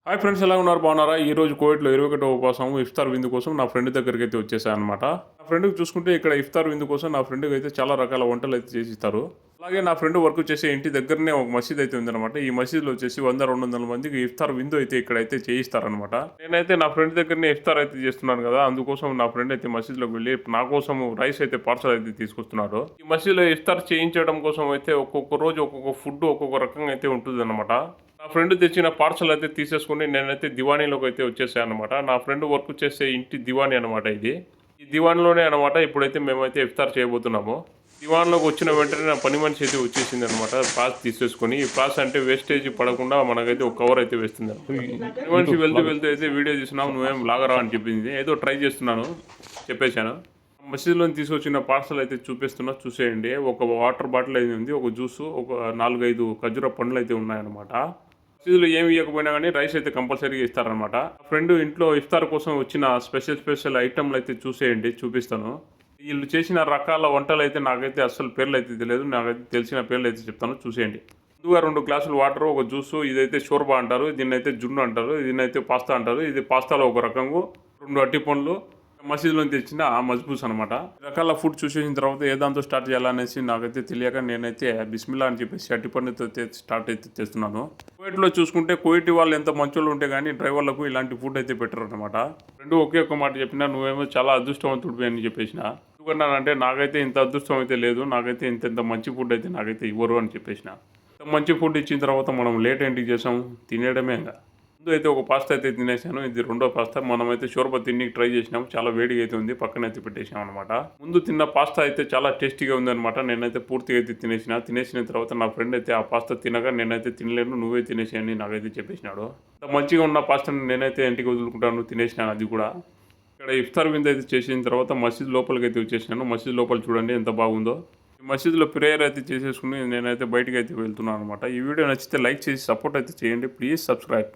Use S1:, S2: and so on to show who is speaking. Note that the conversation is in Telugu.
S1: హాయ్ ఫ్రెండ్స్, ఎలా ఉన్నారు? బాగున్నారా? ఈ రోజు కోవిడ్లో 21వ ఉపవాసం ఇఫ్తార్ విందు కోసం నా ఫ్రెండ్ దగ్గరికి అయితే వచ్చేసాను అనమాట. నా ఫ్రెండ్కి చూసుకుంటే ఇక్కడ ఇఫ్తార్ విందు కోసం నా ఫ్రెండ్కి అయితే చాలా రకాల వంటలు అయితే చేసి ఇస్తారు. అలాగే నా ఫ్రెండ్ వర్క్ చేసే ఇంటి దగ్గరనే ఒక మసీద్ అయితే ఉందన్నమాట. ఈ మసీద్లో వచ్చేసి 100-200 మందికి ఇఫ్తార్ విందు అయితే ఇక్కడైతే చేయిస్తారనమాట. నేనైతే నా ఫ్రెండ్ దగ్గరనే ఇఫ్తార్ అయితే చేస్తున్నాను కదా, అందుకోసం నా ఫ్రెండ్ అయితే మసీద్లోకి వెళ్ళి నా కోసం రైస్ అయితే పార్సల్ అయితే తీసుకొస్తున్నారు. ఈ మసీద్లో ఇఫ్తార్ చేయించడం కోసం అయితే ఒక్కొక్క రోజు ఒక్కొక్క ఫుడ్ ఒక్కొక్క రకంగా అయితే ఉంటుంది అనమాట. నా ఫ్రెండ్ తెచ్చిన పార్సల్ అయితే తీసేసుకుని నేనైతే దివాణీలోకి అయితే వచ్చేసాను అనమాట. నా ఫ్రెండ్ వర్క్ చేసే ఇంటి దివాణి అనమాట ఇది. ఈ దివాణిలోనే అనమాట ఇప్పుడైతే మేమైతే ఇఫ్తార్ చేయబోతున్నాము. దివాన్లోకి వచ్చిన వెంటనే నా పని మనిషి అయితే వచ్చేసింది అనమాట. పాస్ తీసేసుకొని ఈ పాస్ అంటే వేస్టేజ్ పడకుండా మనకైతే ఒక కవర్ అయితే వేస్తుంది. పని మనిషి వెళ్తూ అయితే వీడియో తీస్తున్నావు, నువ్వేం లాగరా అని చెప్పింది. ఏదో ట్రై చేస్తున్నాను చెప్పేశాను. మసీదులో తీసుకొచ్చిన పార్సల్ అయితే చూపిస్తున్నా, చూసేయండి. ఒక వాటర్ బాటిల్ అయితే ఉంది, ఒక జ్యూసు, ఒక 4-5 ఖర్జూర పండ్లు అయితే ఉన్నాయన్నమాట. మసీదులో ఏమి ఇవ్వకపోయినా కానీ రైస్ అయితే కంపల్సరీగా ఇస్తారనమాట. ఫ్రెండ్ ఇంట్లో ఇఫ్తార్ కోసం వచ్చిన స్పెషల్ ఐటమ్లు అయితే చూసేయండి, చూపిస్తాను. వీళ్ళు చేసిన రకాల వంటలు అయితే నాకైతే అస్సలు పేర్లు అయితే తెలియదు, నాకైతే తెలిసిన పేర్లు అయితే చెప్తాను, చూసేయండి. ముందుగా 2 గ్లాసులు వాటర్, ఒక జ్యూసు, ఇదైతే షోర్బా అంటారు, దీన్నైతే జున్ను అంటారు, దీన్నైతే పాస్తా అంటారు. ఇది పాస్తాలో ఒక రకంగా 2 అట్టి పండ్లు, మసీదులో తెచ్చిన మజ్బూస్ అనమాట. రకాల ఫుడ్ చూసేసిన తర్వాత ఏ దాంతో స్టార్ట్ చేయాలనేసి నాకైతే తెలియక నేనైతే బిస్మిల్లా అని చెప్పేసి అట్టిపండుతో స్టార్ట్ అయితే చేస్తున్నాను. కువైట్లో చూసుకుంటే కువైట్ వాళ్ళు ఎంత మంచోళ్ళు ఉంటే కానీ డ్రైవర్లకు ఇలాంటి ఫుడ్ అయితే పెట్టరు అనమాట. రెండు ఒకే ఒక మాట చెప్పినా, నువ్వేమో చాలా అదృష్టవంతుడివి అని చెప్పేసిన. ఎందుకన్నానంటే నాకైతే ఇంత అదృష్టం అయితే లేదు, నాకైతే ఇంత మంచి ఫుడ్ అయితే నాకైతే ఇవ్వరు అని చెప్పేసిన. మంచి ఫుడ్ ఇచ్చిన తర్వాత మనం లేట్ ఏంటి చేసాం, తినేయడమే. ఇంకా ముందు అయితే ఒక పాస్తా అయితే తినేసాను, ఇది రెండో పాస్తా. మనమైతే షోర్బా తిని ట్రై చేసినాం, చాలా వేడిగా అయితే ఉంది, పక్కనైతే పెట్టేసాం అనమాట. ముందు తిన్న పాస్తా అయితే చాలా టేస్టీగా ఉందన్నమాట. నేనైతే పూర్తిగా అయితే తినేసిన తర్వాత నా ఫ్రెండ్ అయితే ఆ పాస్తా తినగా, నేనైతే తినలేను, నువ్వే తినేసాయని నాకైతే చెప్పేసినాడు. మంచిగా ఉన్న పాస్తాను నేనైతే ఇంటికి వదులుకుంటాను, తినేసినాను అది కూడా. ఇక్కడ ఇఫ్తార్ విందు అయితే చేసిన తర్వాత మసీద్ లోపలికి అయితే వచ్చేసినాను. మసీద్ లోపల చూడండి ఎంత బాగుందో. ఈ మసీదులో ప్రేయర్ అయితే చేసేసుకుని నేనైతే బయటకు అయితే వెళ్తున్నాను అనమాట. ఈ వీడియో నచ్చితే లైక్ చేసి సపోర్ట్ అయితే చేయండి, ప్లీజ్ సబ్స్క్రైబ్.